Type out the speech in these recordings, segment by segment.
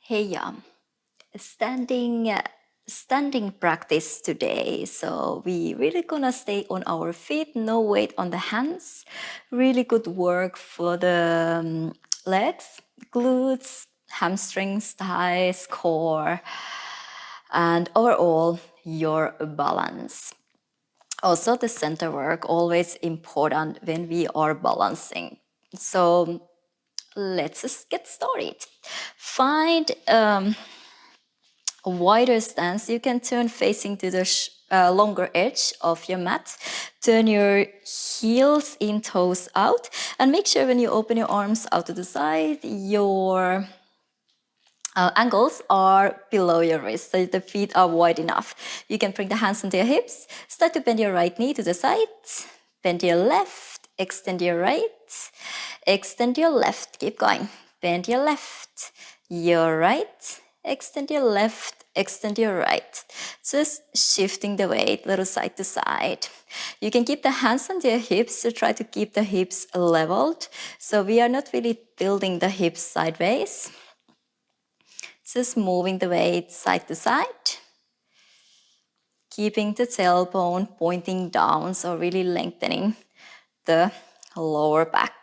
Hey, standing standing practice today. So we really gonna stay on our feet, no weight on the hands. Really good work for the legs, glutes, hamstrings, thighs, core, and overall your balance. Also, the center work always important when we are balancing. So let's just get started. Find a wider stance. You can turn facing to the longer edge of your mat. Turn your heels in, toes out, and make sure when you open your arms out to the side, your ankles are below your wrist, so the feet are wide enough. You can bring the hands onto your hips. Start to bend your right knee to the side. Bend your left. Extend your right. Extend your left. Keep going. Bend your left. Your right. Extend your left. Extend your right. Just shifting the weight little side to side. You can keep the hands on your hips to try to keep the hips leveled. So we are not really tilting the hips sideways. Just moving the weight side to side. Keeping the tailbone pointing down, so really lengthening the lower back.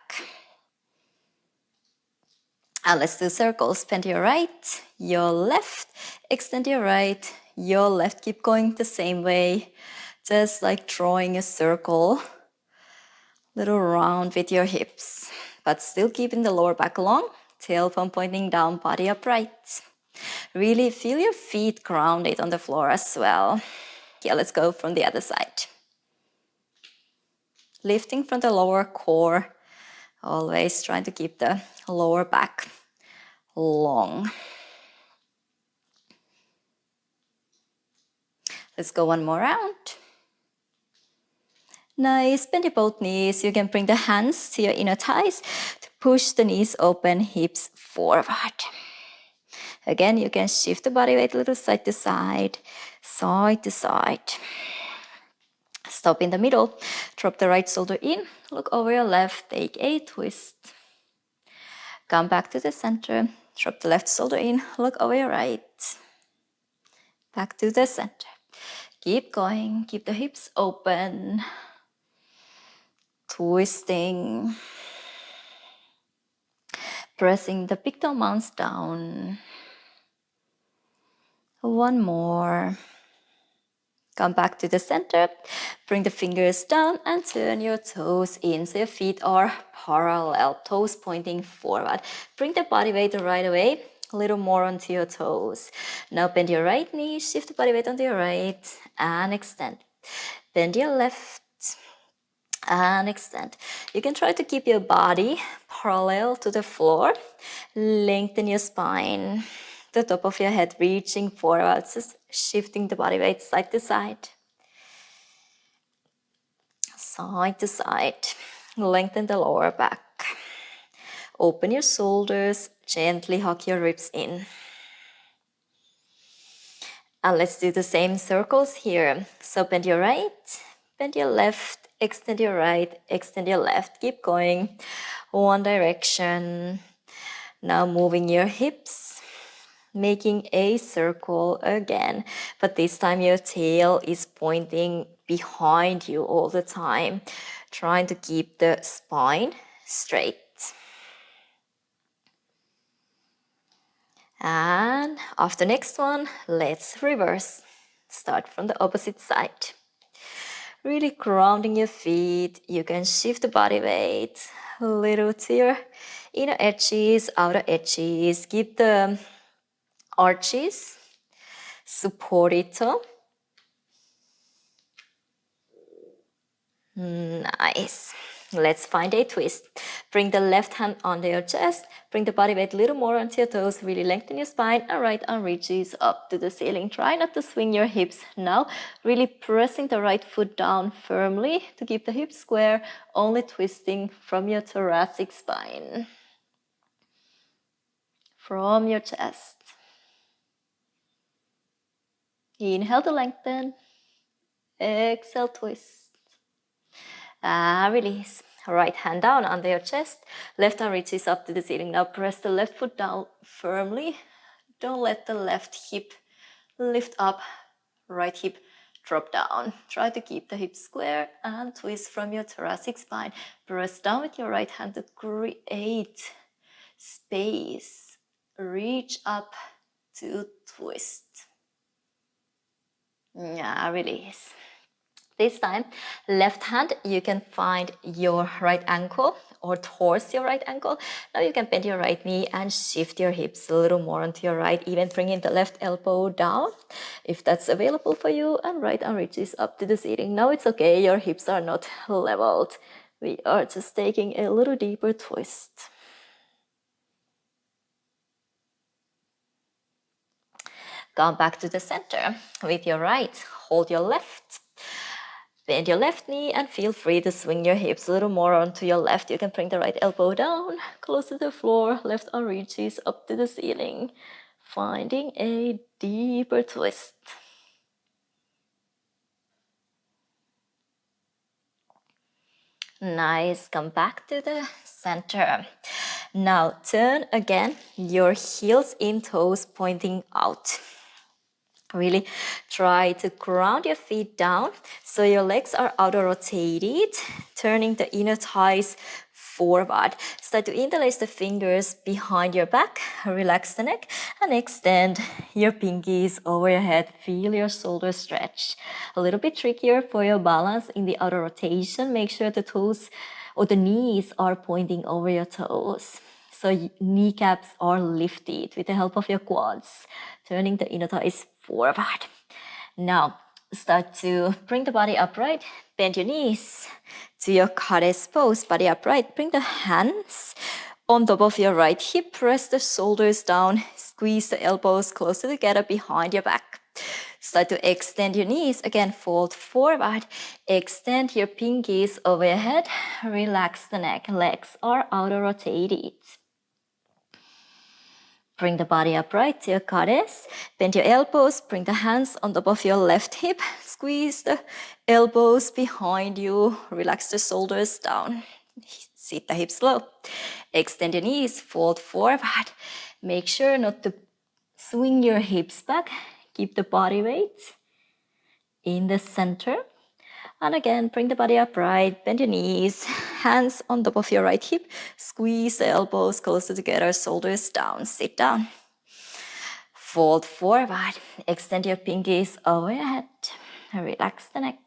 And let's do circles. Bend your right, your left, extend your right, your left. Keep going the same way, just like drawing a circle, little round with your hips, but still keeping the lower back long, tailbone pointing down, body upright. Really feel your feet grounded on the floor as well. Yeah, let's go from the other side. Lifting from the lower core, always trying to keep the lower back long. Let's go one more round. Nice, bend your both knees. You can bring the hands to your inner thighs to push the knees open, hips forward. Again, you can shift the body weight a little side to side, side to side. Stop in the middle, drop the right shoulder in, look over your left, take a twist. Come back to the center, drop the left shoulder in, look over your right. Back to the center. Keep going, keep the hips open. Twisting. Pressing the big toe mounts down. One more. Come back to the center, bring the fingers down and turn your toes in so your feet are parallel, toes pointing forward. Bring the body weight right away, a little more onto your toes. Now bend your right knee, shift the body weight onto your right and extend. Bend your left and extend. You can try to keep your body parallel to the floor. Lengthen your spine. The top of your head reaching forward, just shifting the body weight side to side. Side to side. Lengthen the lower back. Open your shoulders, gently hug your ribs in. And let's do the same circles here. So bend your right, bend your left, extend your right, extend your left. Keep going. One direction. Now moving your hips, making a circle again. But this time your tail is pointing behind you all the time. Trying to keep the spine straight. And after next one, let's reverse. Start from the opposite side. Really grounding your feet. You can shift the body weight a little to your inner edges, outer edges. Keep the arches supported. Nice. Let's find a twist. Bring the left hand under your chest. Bring the body weight a little more onto your toes. Really lengthen your spine. And right arm reaches up to the ceiling. Try not to swing your hips now. Really pressing the right foot down firmly to keep the hips square. Only twisting from your thoracic spine. From your chest. Inhale to lengthen. Exhale, twist. Release. Right hand down under your chest. Left arm reaches up to the ceiling. Now press the left foot down firmly. Don't let the left hip lift up, right hip drop down. Try to keep the hips square and twist from your thoracic spine. Press down with your right hand to create space. Reach up to twist. Yeah, release. This time, left hand, you can find your right ankle or towards your right ankle. Now you can bend your right knee and shift your hips a little more onto your right, even bringing the left elbow down if that's available for you, and right arm reaches up to the ceiling. Now it's okay, your hips are not leveled. We are just taking a little deeper twist. Come back to the center with your right. Hold your left. Bend your left knee and feel free to swing your hips a little more onto your left. You can bring the right elbow down, close to the floor, left arm reaches up to the ceiling, finding a deeper twist. Nice, come back to the center. Now turn again, your heels in, toes pointing out. Really try to ground your feet down so your legs are outer rotated, turning the inner thighs forward. Start to interlace the fingers behind your back, relax the neck, and extend your pinkies over your head. Feel your shoulders stretch. A little bit trickier for your balance in the outer rotation. Make sure the toes or the knees are pointing over your toes. So kneecaps are lifted with the help of your quads, turning the inner thighs forward. Now, start to bring the body upright, bend your knees to your goddess pose, body upright. Bring the hands on top of your right hip, press the shoulders down, squeeze the elbows closer together behind your back. Start to extend your knees, again fold forward, extend your pinkies over your head, relax the neck, legs are outer rotated. Bring the body upright to your goddess. Bend your elbows, bring the hands on top of your left hip. Squeeze the elbows behind you. Relax the shoulders down. Sit the hips low. Extend your knees, fold forward. Make sure not to swing your hips back. Keep the body weight in the center. And again, bring the body upright, bend your knees, hands on top of your right hip, squeeze the elbows closer together, shoulders down, sit down. Fold forward, extend your pinkies over your head, relax the neck.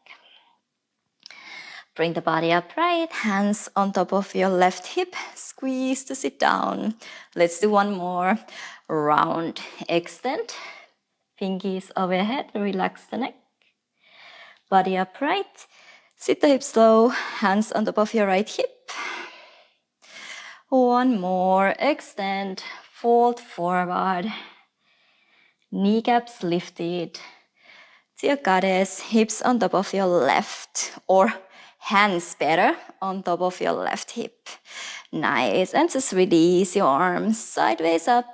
Bring the body upright, hands on top of your left hip, squeeze to sit down. Let's do one more round. Extend, pinkies over your head, relax the neck. Body upright, sit the hips low, hands on top of your right hip. One more, extend, fold forward. Kneecaps lifted to your goddess, hips on top of your left, or hands better on top of your left hip. Nice, and just release your arms sideways up.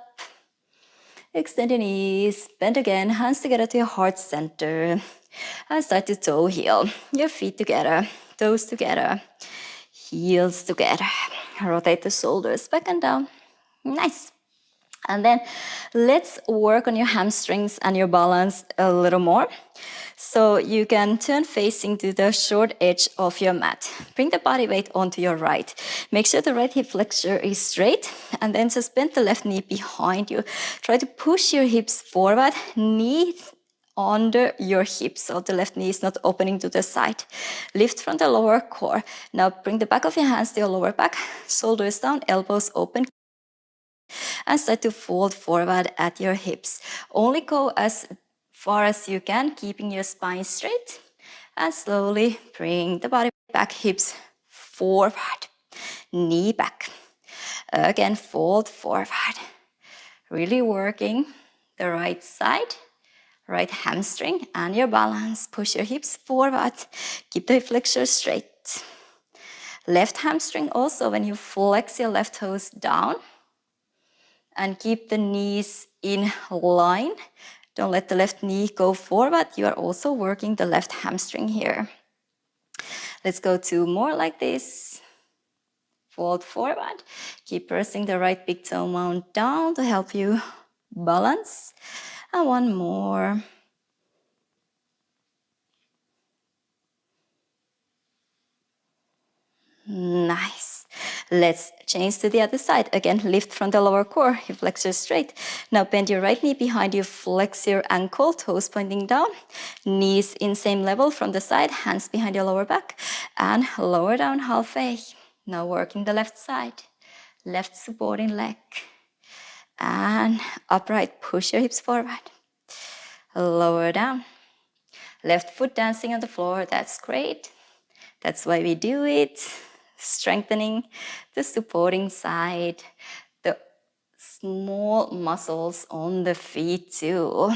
Extend your knees, bend again, hands together to your heart center. And start to toe heel, your feet together, toes together, heels together. Rotate the shoulders back and down. Nice. And then let's work on your hamstrings and your balance a little more. So you can turn facing to the short edge of your mat. Bring the body weight onto your right. Make sure the right hip flexor is straight, and then just bend the left knee behind you. Try to push your hips forward, knees under your hips, so the left knee is not opening to the side. Lift from the lower core. Now bring the back of your hands to your lower back, shoulders down, elbows open, and start to fold forward at your hips. Only go as far as you can, keeping your spine straight, and slowly bring the body back, hips forward, knee back. Again, fold forward. Really working the right side, right hamstring, and your balance. Push your hips forward. Keep the hip flexor straight. Left hamstring also, when you flex your left toes down and keep the knees in line. Don't let the left knee go forward. You are also working the left hamstring here. Let's go two more like this. Fold forward. Keep pressing the right big toe mound down to help you balance. And one more. Nice. Let's change to the other side. Again, lift from the lower core, hip flexors straight. Now bend your right knee behind you, flex your ankle, toes pointing down, knees in same level from the side, hands behind your lower back, and lower down halfway. Now working the left side, left supporting leg, and upright, push your hips forward. Lower down. Left foot dancing on the floor, that's great. That's why we do it. Strengthening the supporting side, the small muscles on the feet too.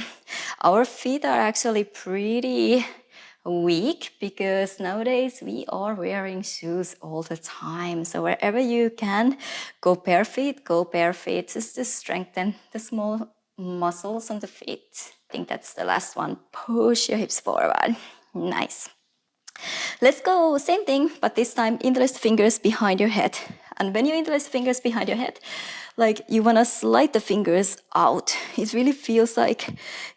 Our feet are actually pretty weak because nowadays we are wearing shoes all the time. So wherever you can, go barefoot, just to strengthen the small muscles on the feet. I think that's the last one. Push your hips forward. Nice. Let's go, same thing, but this time interlace fingers behind your head. And when you interlace fingers behind your head, like you wanna slide the fingers out. It really feels like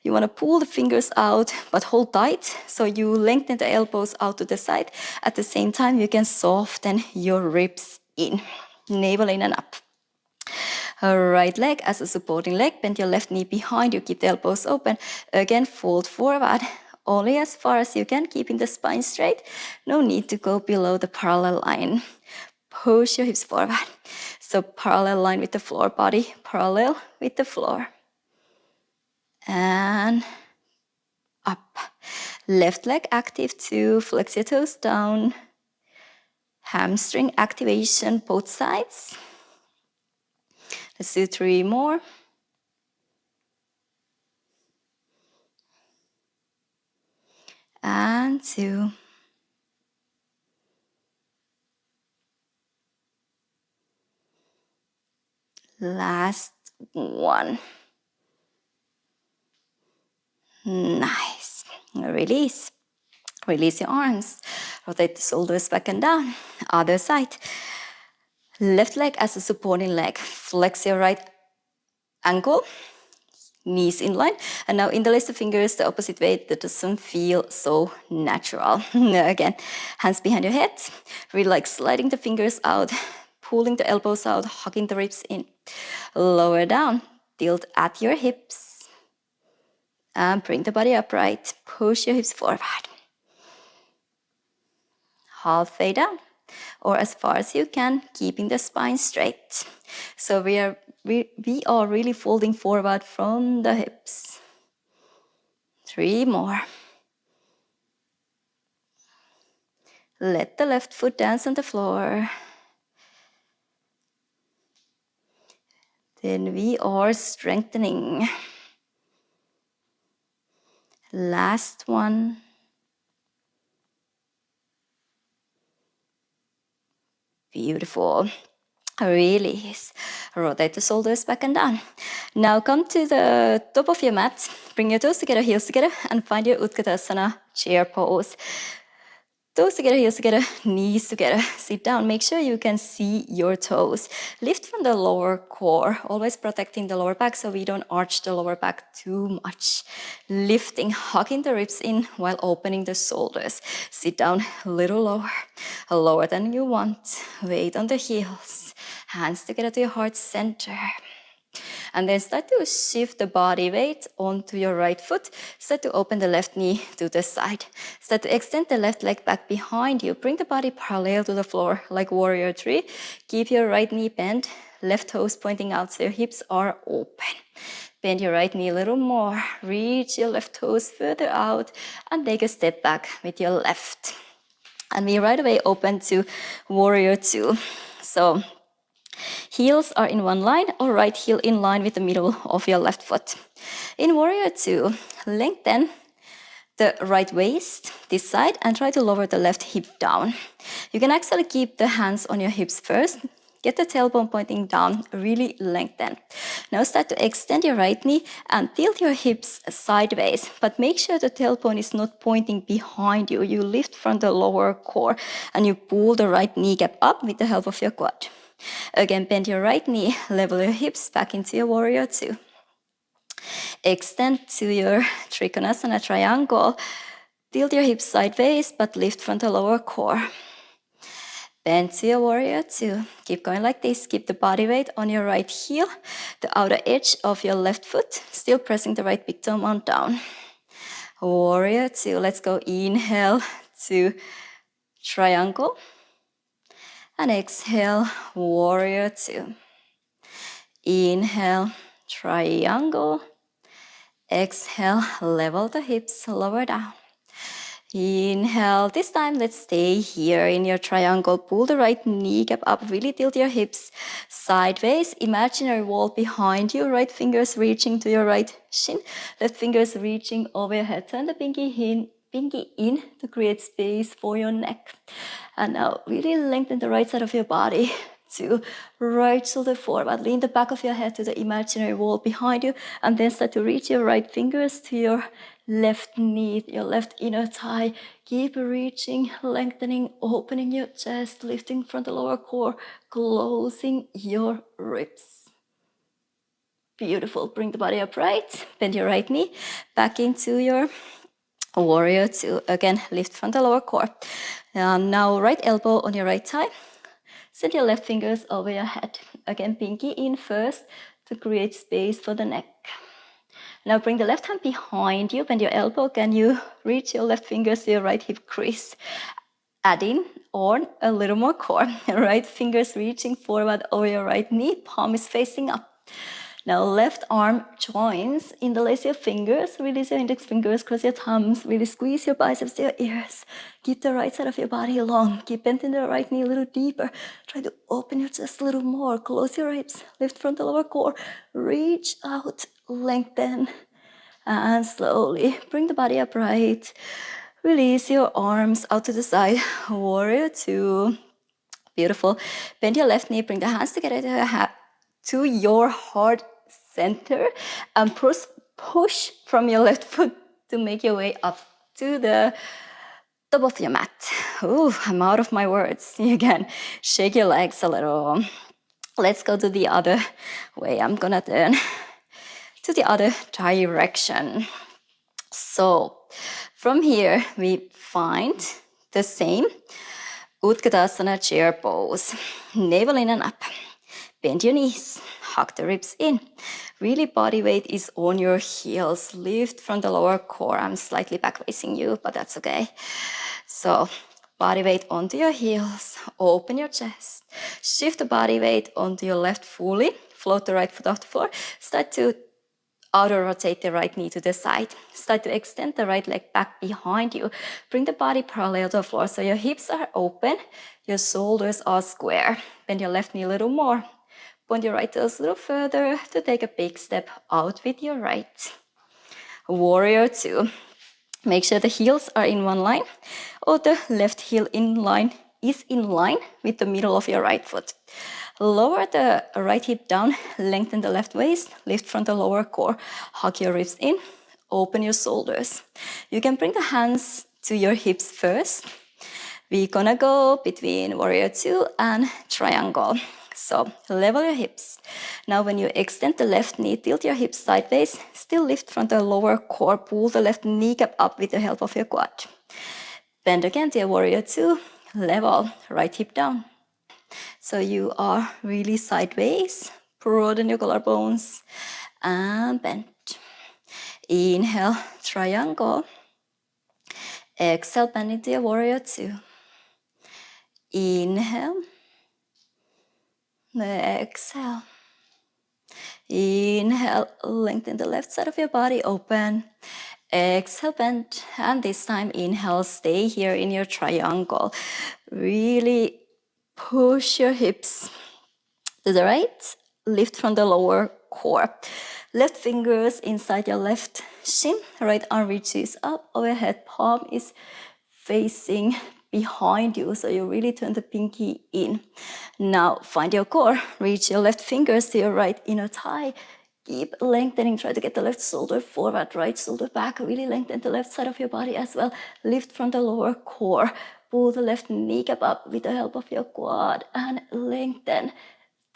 you wanna pull the fingers out, but hold tight. So you lengthen the elbows out to the side. At the same time, you can soften your ribs in, navel in and up. Right leg as a supporting leg, bend your left knee behind you, keep the elbows open. Again, fold forward, only as far as you can, keeping the spine straight. No need to go below the parallel line. Push your hips forward. So parallel line with the floor, body parallel with the floor. And up. Left leg active too, flex your toes down. Hamstring activation, both sides. Let's do 3 more. And 2. Last one. Nice. Release. Release your arms. Rotate the shoulders back and down. Other side. Left leg as a supporting leg. Flex your right ankle. Knees in line. And now interlace the fingers the opposite way. That doesn't feel so natural. Again, hands behind your head. Really like sliding the fingers out. Pulling the elbows out. Hugging the ribs in. Lower down. Tilt at your hips. And bring the body upright. Push your hips forward. Halfway down, or as far as you can, keeping the spine straight. So we are really folding forward from the hips. 3 more. Let the left foot dance on the floor. Then we are strengthening. Last one. Beautiful. Release. Rotate the shoulders back and down. Now come to the top of your mat. Bring your toes together, heels together, and find your Utkatasana chair pose. Toes together, heels together, knees together. Sit down. Make sure you can see your toes. Lift from the lower core, always protecting the lower back so we don't arch the lower back too much. Lifting, hugging the ribs in while opening the shoulders. Sit down a little lower than you want. Weight on the heels. Hands together to your heart center. And then start to shift the body weight onto your right foot. Start to open the left knee to the side. Start to extend the left leg back behind you. Bring the body parallel to the floor like warrior 3. Keep your right knee bent, left toes pointing out so your hips are open. Bend your right knee a little more. Reach your left toes further out and take a step back with your left. And we right away open to warrior 2. So heels are in one line, or right heel in line with the middle of your left foot. In warrior 2, lengthen the right waist this side and try to lower the left hip down. You can actually keep the hands on your hips first. Get the tailbone pointing down, really lengthen. Now start to extend your right knee and tilt your hips sideways, but make sure the tailbone is not pointing behind you. You lift from the lower core and you pull the right kneecap up with the help of your quad. Again, bend your right knee, level your hips back into your warrior 2. Extend to your Trikonasana triangle. Tilt your hips sideways, but lift from the lower core. Bend to your warrior two. Keep going like this. Keep the body weight on your right heel, the outer edge of your left foot, still pressing the right big toe on down. Warrior two. Let's go. Inhale to triangle. And exhale, warrior two. Inhale, triangle. Exhale, level the hips, lower down. Inhale, this time let's stay here in your triangle. Pull the right kneecap up, really tilt your hips sideways. Imaginary wall behind you, right fingers reaching to your right shin, left fingers reaching over your head. Turn the pinky in to create space for your neck. And now really lengthen the right side of your body to right shoulder forward. Lean the back of your head to the imaginary wall behind you, and then start to reach your right fingers to your left knee, your left inner thigh. Keep reaching, lengthening, opening your chest, lifting from the lower core, closing your ribs. Beautiful. Bring the body upright, bend your right knee back into your warrior two. Again, lift from the lower core. Now right elbow on your right thigh. Send your left fingers over your head. Again, pinky in first to create space for the neck. Now bring the left hand behind you, bend your elbow. Can you reach your left fingers to your right hip crease? Add in on a little more core. Right fingers reaching forward over your right knee, palm is facing up. Now left arm joins, interlace your fingers, release your index fingers, cross your thumbs, really squeeze your biceps to your ears. Keep the right side of your body long. Keep bending the right knee a little deeper. Try to open your chest a little more. Close your hips, lift from the lower core. Reach out, lengthen, and slowly bring the body upright. Release your arms out to the side. Warrior two. Beautiful. Bend your left knee, bring the hands together to your heart center, and push from your left foot to make your way up to the top of your mat. Ooh, I'm out of my words. You can shake your legs a little. Let's go to the other way. I'm gonna turn to the other direction. So from here, we find the same Utkatasana chair pose. Navel in and up. Bend your knees, hug the ribs in. Really body weight is on your heels. Lift from the lower core. I'm slightly back facing you, but that's okay. So body weight onto your heels. Open your chest. Shift the body weight onto your left fully. Float the right foot off the floor. Start to outer rotate the right knee to the side. Start to extend the right leg back behind you. Bring the body parallel to the floor so your hips are open. Your shoulders are square. Bend your left knee a little more. Point your right toes a little further to take a big step out with your right. Warrior two. Make sure the heels are in one line, or the left heel is in line with the middle of your right foot. Lower the right hip down, lengthen the left waist, lift from the lower core, hug your ribs in, open your shoulders. You can bring the hands to your hips first. We're gonna go between warrior two and triangle. So level your hips. Now when you extend the left knee, tilt your hips sideways, still lift from the lower core, pull the left kneecap up with the help of your quad. Bend again to your warrior two, level, right hip down. So you are really sideways, broaden your collarbones, and bend. Inhale, triangle. Exhale, bend into your warrior two. Inhale. Exhale. Inhale, lengthen the left side of your body, open. Exhale, bend. And this time, inhale, stay here in your triangle. Really push your hips to the right. Lift from the lower core. Left fingers inside your left shin. Right arm reaches up overhead. Palm is facing behind you, so you really turn the pinky in. Now find your core, reach your left fingers to your right inner thigh. Keep lengthening, try to get the left shoulder forward, right shoulder back. Really lengthen the left side of your body as well. Lift from the lower core. Pull the left kneecap up with the help of your quad and lengthen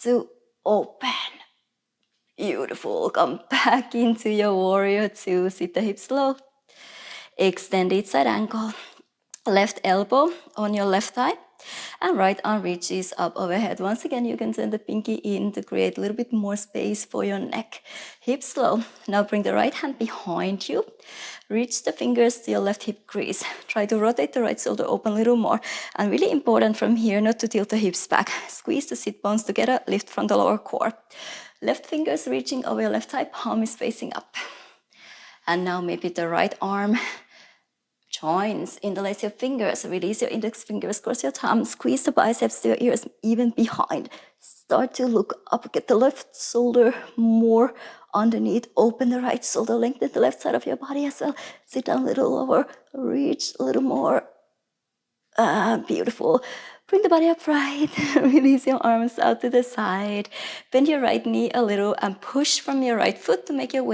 to open. Beautiful. Come back into your warrior two. Sit the hips low. Extend each side ankle. Left elbow on your left thigh. And right arm reaches up overhead. Once again, you can send the pinky in to create a little bit more space for your neck. Hips low. Now bring the right hand behind you. Reach the fingers to your left hip crease. Try to rotate the right shoulder open a little more. And really important from here, not to tilt the hips back. Squeeze the sit bones together, lift from the lower core. Left fingers reaching over your left thigh, palm is facing up. And now maybe the right arm joins, interlace your fingers, release your index fingers, cross your thumbs, squeeze the biceps to your ears, even behind. Start to look up, get the left shoulder more underneath, open the right shoulder, lengthen the left side of your body as well. Sit down a little lower, reach a little more. Beautiful. Bring the body upright, release your arms out to the side. Bend your right knee a little and push from your right foot to make your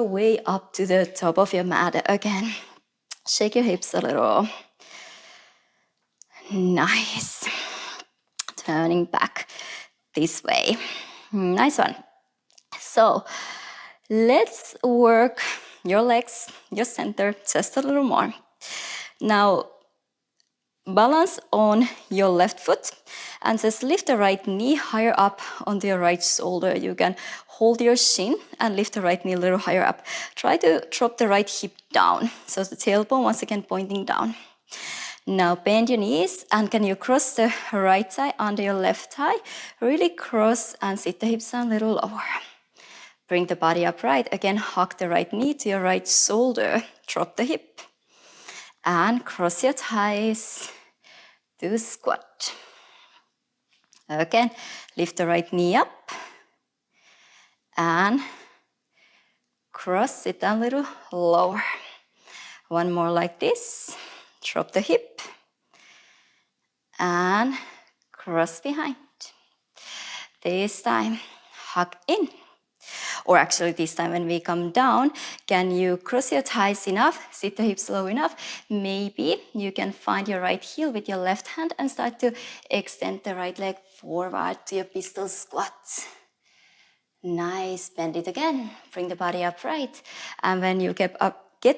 way up to the top of your mat again. Shake your hips a little. Nice. Turning back this way. Nice one. So let's work your legs, your center just a little more. Now balance on your left foot and just lift the right knee higher up onto your right shoulder. You can hold your shin and lift the right knee a little higher up. Try to drop the right hip down. So the tailbone once again pointing down. Now bend your knees and can you cross the right thigh under your left thigh? Really cross and sit the hips down a little lower. Bring the body upright. Again, hug the right knee to your right shoulder. Drop the hip. And cross your thighs to squat. Again, lift the right knee up. And cross it down a little lower. One more like this. Drop the hip. And cross behind. This time, hug in. Or actually this time when we come down, can you cross your thighs enough, sit the hips low enough? Maybe you can find your right heel with your left hand and start to extend the right leg forward to your pistol squat. Nice, bend it again, bring the body upright. And when you get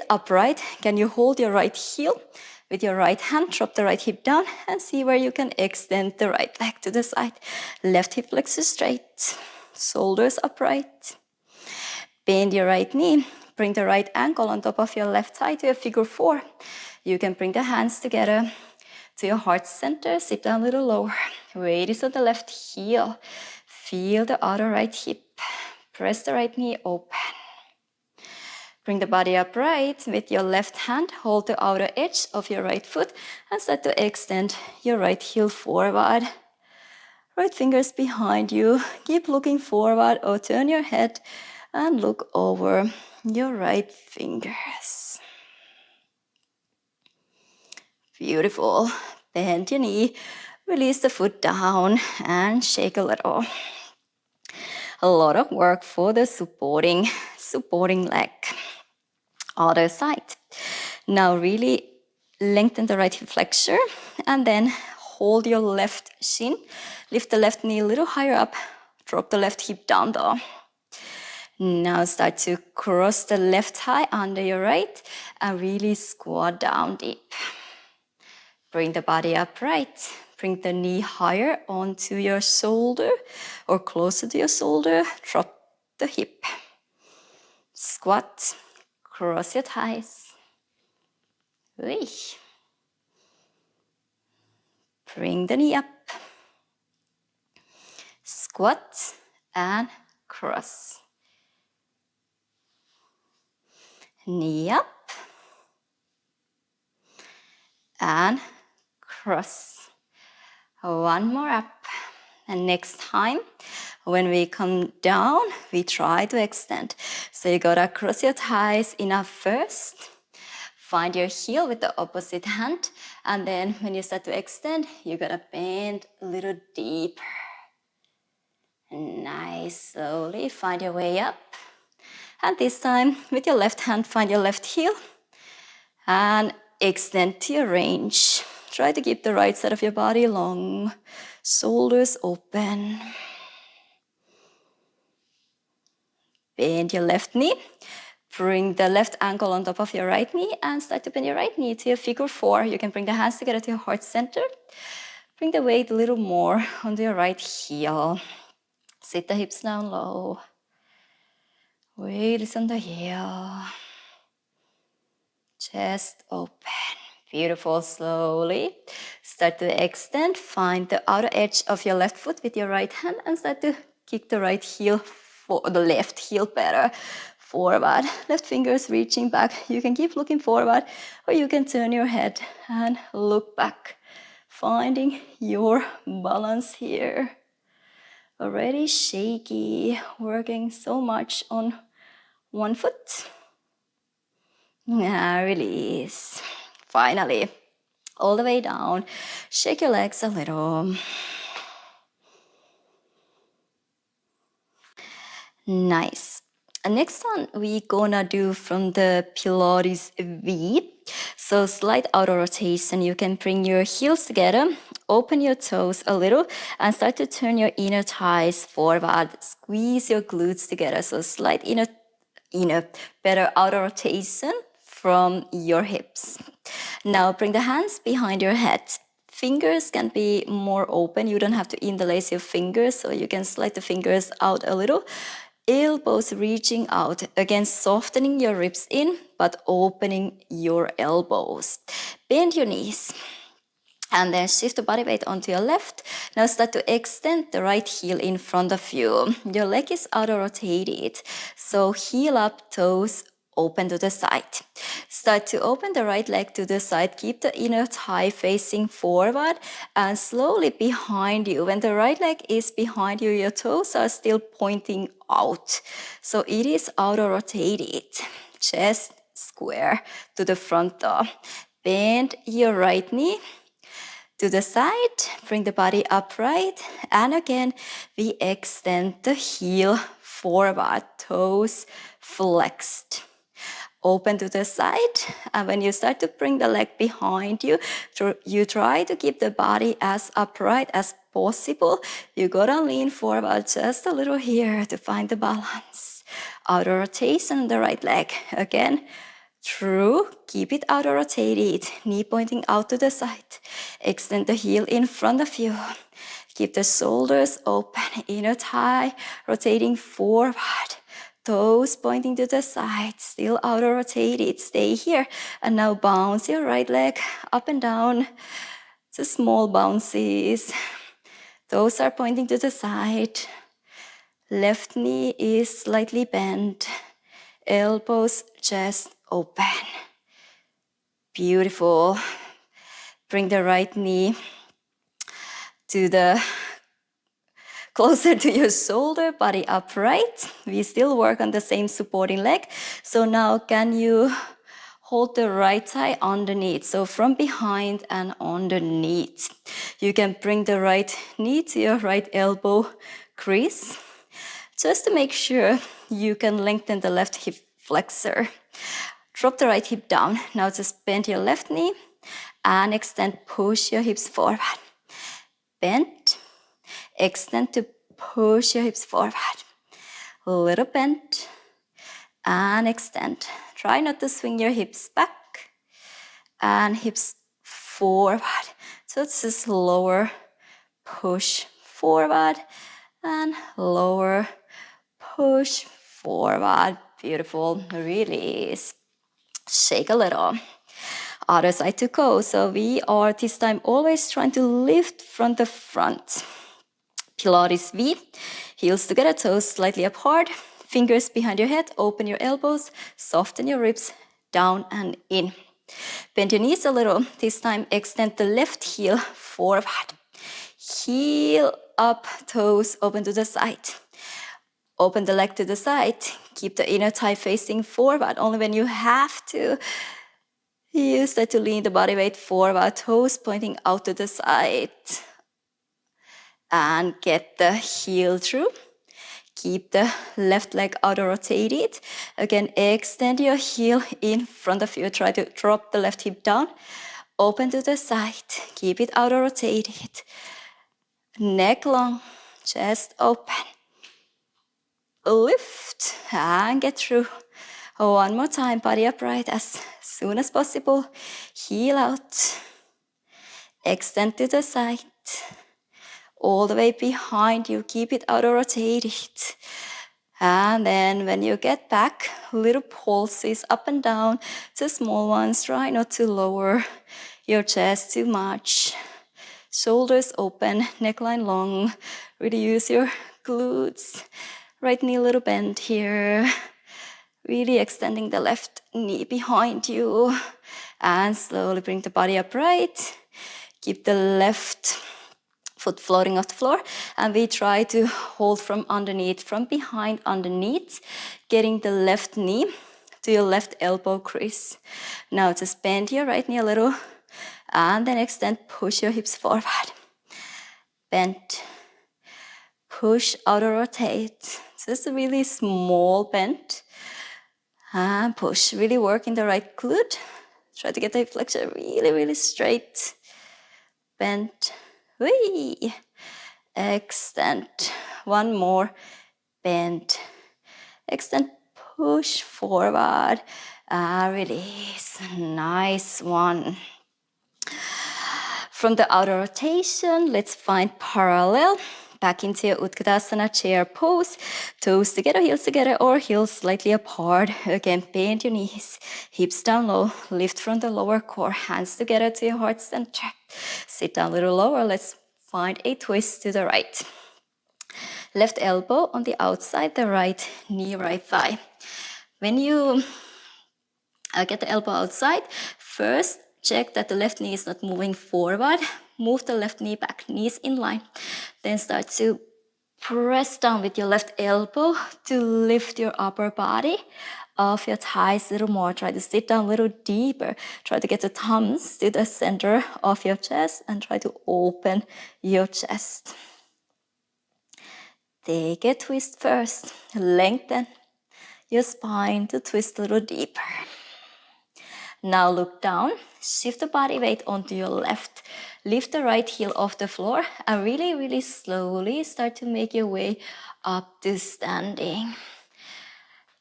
upright, can you hold your right heel with your right hand, drop the right hip down and see where you can extend the right leg to the side. Left hip flexor straight, shoulders upright. Bend your right knee, bring the right ankle on top of your left thigh to a figure four. You can bring the hands together to your heart center, sit down a little lower. Weight is on the left heel. Feel the other right hip. Press the right knee open. Bring the body upright with your left hand. Hold the outer edge of your right foot and start to extend your right heel forward. Right fingers behind you. Keep looking forward or turn your head and look over your right fingers. Beautiful. Bend your knee, release the foot down and shake a little. A lot of work for the supporting leg. Other side. Now really lengthen the right hip flexor and then hold your left shin. Lift the left knee a little higher up. Drop the left hip down though. Now start to cross the left thigh under your right and really squat down deep. Bring the body upright. Bring the knee higher onto your shoulder or closer to your shoulder. Drop the hip. Squat. Cross your thighs. Bring the knee up. Squat and cross. Knee up and cross. One more up. And next time, when we come down, we try to extend. So you gotta cross your thighs enough first. Find your heel with the opposite hand. And then when you start to extend, you gotta bend a little deeper. Nice, slowly find your way up. And this time, with your left hand, find your left heel. And extend to your range. Try to keep the right side of your body long. Shoulders open. Bend your left knee. Bring the left ankle on top of your right knee and start to bend your right knee to a figure four. You can bring the hands together to your heart center. Bring the weight a little more onto your right heel. Sit the hips down low. Weight is on the heel. Chest open. Beautiful. Slowly start to extend. Find the outer edge of your left foot with your right hand and start to kick the right heel, for the left heel better forward. Left fingers reaching back. You can keep looking forward or you can turn your head and look back. Finding your balance here. Already shaky, working so much on one foot. Release. Finally, all the way down. Shake your legs a little. Nice. Next one, we gonna do from the Pilates V. So slight outer rotation. You can bring your heels together, open your toes a little, and start to turn your inner thighs forward. Squeeze your glutes together. So slight inner better outer rotation from your hips. Now bring the hands behind your head. Fingers can be more open. You don't have to interlace your fingers, so you can slide the fingers out a little. Elbows reaching out. Again, softening your ribs in, but opening your elbows. Bend your knees. And then shift the body weight onto your left. Now start to extend the right heel in front of you. Your leg is outer rotated. So heel up, toes open to the side. Start to open the right leg to the side. Keep the inner thigh facing forward and slowly behind you. When the right leg is behind you, your toes are still pointing out. So it is outer rotated. Chest square to the front door. Bend your right knee to the side, bring the body upright, and again, we extend the heel forward, toes flexed. Open to the side, and when you start to bring the leg behind you, you try to keep the body as upright as possible. You gotta lean forward just a little here to find the balance. Outer rotation on the right leg. Again, true, keep it outer rotated, knee pointing out to the side. Extend the heel in front of you. Keep the shoulders open, inner thigh rotating forward. Toes pointing to the side, still outer rotated. Stay here. And now bounce your right leg up and down. Just small bounces. Toes are pointing to the side. Left knee is slightly bent. Elbows just open. Beautiful. Bring the right knee to the closer to your shoulder, body upright. We still work on the same supporting leg. So now can you hold the right thigh underneath? So from behind and underneath. You can bring the right knee to your right elbow crease. Just to make sure you can lengthen the left hip flexor. Drop the right hip down. Now just bend your left knee and extend, push your hips forward. Bend, extend to push your hips forward. A little bend and extend. Try not to swing your hips back and hips forward. So it's just lower, push forward and lower, push forward. Beautiful. Release. Shake a little. Other side to go. So we are this time always trying to lift from the front. Pilates V. Heels together, toes slightly apart. Fingers behind your head. Open your elbows. Soften your ribs. Down and in. Bend your knees a little. This time extend the left heel forward. Heel up, toes open to the side. Open the leg to the side. Keep the inner thigh facing forward. Only when you have to. Use that to lean the body weight forward. Toes pointing out to the side. And get the heel through. Keep the left leg outer rotated. Again, extend your heel in front of you. Try to drop the left hip down. Open to the side. Keep it outer rotated. Neck long, chest open. lift and get through. One more time, body upright as soon as possible. Heel out. Extend to the side. All the way behind you. Keep it auto-rotated. And then when you get back, little pulses up and down. The small ones, try not to lower your chest too much. Shoulders open, neckline long. Really use your glutes. Right knee a little bend here. Really extending the left knee behind you. And slowly bring the body upright. Keep the left foot floating off the floor. And we try to hold from underneath, from behind underneath, getting the left knee to your left elbow crease. Now just bend your right knee a little. And then extend, push your hips forward. Bend. Push, outer rotate. Just a really small bend. And push, really working the right glute. Try to get the hip flexor really, really straight. Bend. Whee. Extend. One more. Bend. Extend, push forward. Release. Nice one. From the outer rotation, let's find parallel. Back into your Utkatasana chair pose. Toes together, heels together, or heels slightly apart. Again, bend your knees, hips down low. Lift from the lower core, hands together to your heart center. Sit down a little lower. Let's find a twist to the right. Left elbow on the outside, the right knee, right thigh. When you get the elbow outside, first check that the left knee is not moving forward. Move the left knee back, knees in line. Then start to press down with your left elbow to lift your upper body off your thighs a little more. Try to sit down a little deeper. Try to get the thumbs to the center of your chest and try to open your chest. Take a twist first. Lengthen your spine to twist a little deeper. Now look down, shift the body weight onto your left. Lift the right heel off the floor and really, really slowly start to make your way up to standing.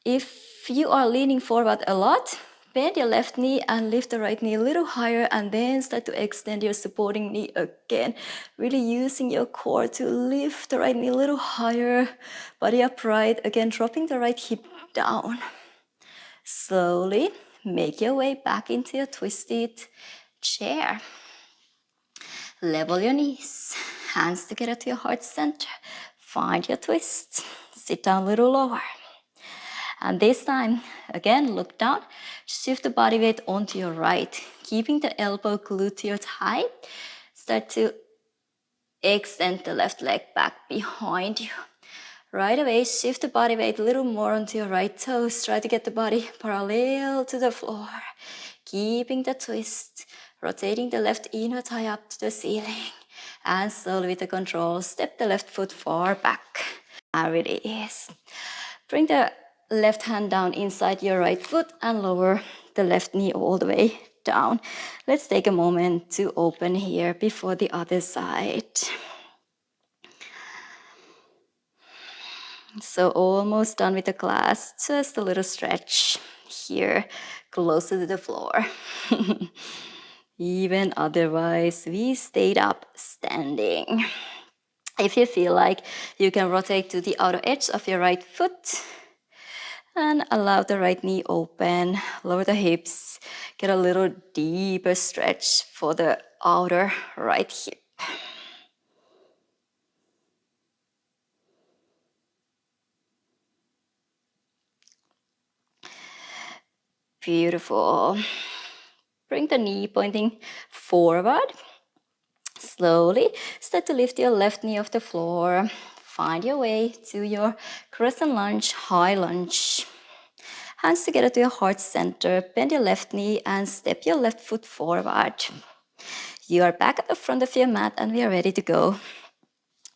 If you are leaning forward a lot, bend your left knee and lift the right knee a little higher and then start to extend your supporting knee again. Really using your core to lift the right knee a little higher, body upright. Again, dropping the right hip down. Slowly make your way back into your twisted chair. Level your knees, hands together to your heart center. Find your twist. Sit down a little lower. And this time, again, look down. Shift the body weight onto your right, keeping the elbow glued to your thigh. Start to extend the left leg back behind you. Right away, shift the body weight a little more onto your right toes. Try to get the body parallel to the floor. Keeping the twist. Rotating the left inner thigh up to the ceiling. And slowly with the control, step the left foot far back. And release. Bring the left hand down inside your right foot and lower the left knee all the way down. Let's take a moment to open here before the other side. So almost done with the class, just a little stretch here, closer to the floor. Even otherwise, we stayed up standing. If you feel like, you can rotate to the outer edge of your right foot and allow the right knee open, lower the hips, get a little deeper stretch for the outer right hip. Beautiful. Bring the knee pointing forward. Slowly start to lift your left knee off the floor. Find your way to your crescent lunge, high lunge. Hands together to your heart center. Bend your left knee and step your left foot forward. You are back at the front of your mat and we are ready to go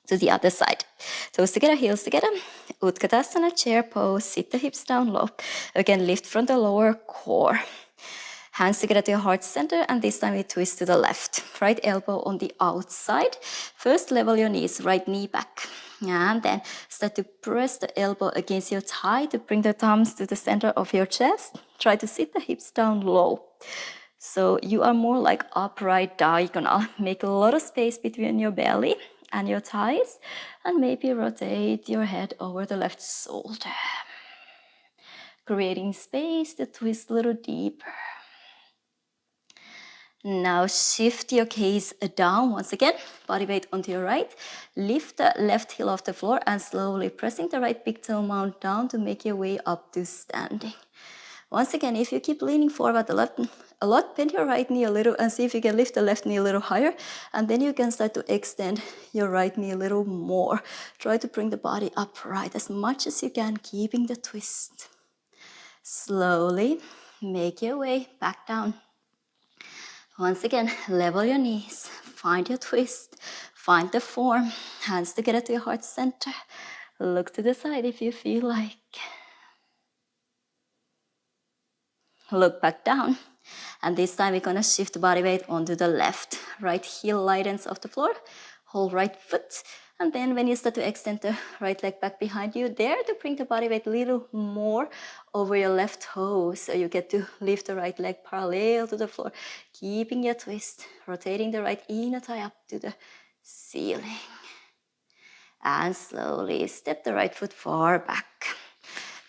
to the other side. Toes together, heels together. Utkatasana chair pose. Sit the hips down low. Again, lift from the lower core. Hands together to your heart center, and this time we twist to the left. Right elbow on the outside. First, level your knees, right knee back. And then start to press the elbow against your thigh to bring the thumbs to the center of your chest. Try to sit the hips down low. So you are more like upright diagonal. Make a lot of space between your belly and your thighs. And maybe rotate your head over the left shoulder. Creating space to twist a little deeper. Now shift your gaze down once again, body weight onto your right. Lift the left heel off the floor and slowly pressing the right big toe mount down to make your way up to standing. Once again, if you keep leaning forward a lot, bend your right knee a little and see if you can lift the left knee a little higher. And then you can start to extend your right knee a little more. Try to bring the body upright as much as you can, keeping the twist. Slowly make your way back down. Once again, level your knees, find your twist, find the form, hands together to your heart center. Look to the side if you feel like. Look back down. And this time we're gonna shift body weight onto the left. Right heel lightens off the floor, hold right foot. And then when you start to extend the right leg back behind you, there to bring the body weight a little more over your left toe. So you get to lift the right leg parallel to the floor, keeping your twist, rotating the right inner thigh up to the ceiling. And slowly step the right foot far back.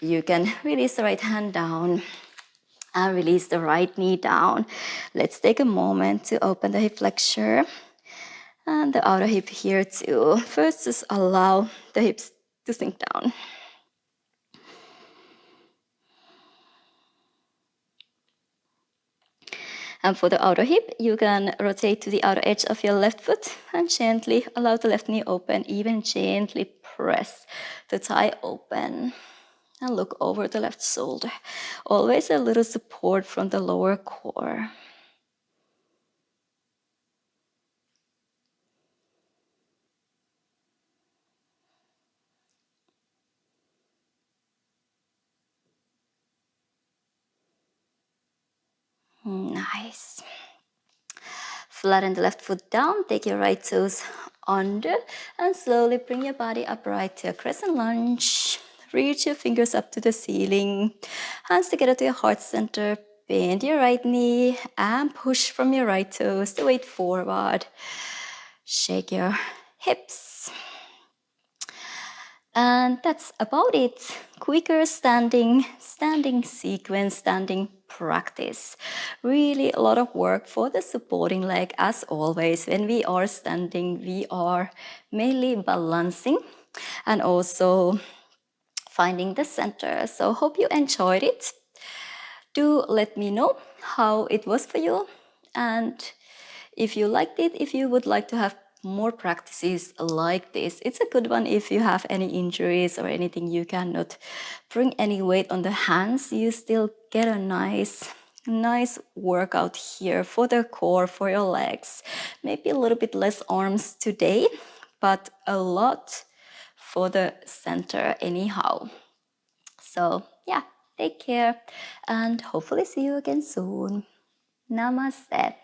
You can release the right hand down and release the right knee down. Let's take a moment to open the hip flexor and the outer hip here too. First, just allow the hips to sink down. And for the outer hip, you can rotate to the outer edge of your left foot and gently allow the left knee open, even gently press the thigh open. And look over the left shoulder. Always a little support from the lower core. Nice. Flatten the left foot down, take your right toes under, and slowly bring your body upright to a crescent lunge. Reach your fingers up to the ceiling, hands together to your heart center. Bend your right knee and push from your right toes the weight forward. Shake your hips. And that's about it. Quicker standing sequence, standing practice. Really a lot of work for the supporting leg as always. When we are standing, we are mainly balancing and also finding the center. So hope you enjoyed it. Do let me know how it was for you. And if you liked it, if you would like to have more practices like this, it's a good one if you have any injuries or anything you cannot bring any weight on the hands. You still get a nice workout here for the core, for your legs. Maybe a little bit less arms today, but a lot for the center anyhow. So yeah, take care and hopefully see you again soon. Namaste.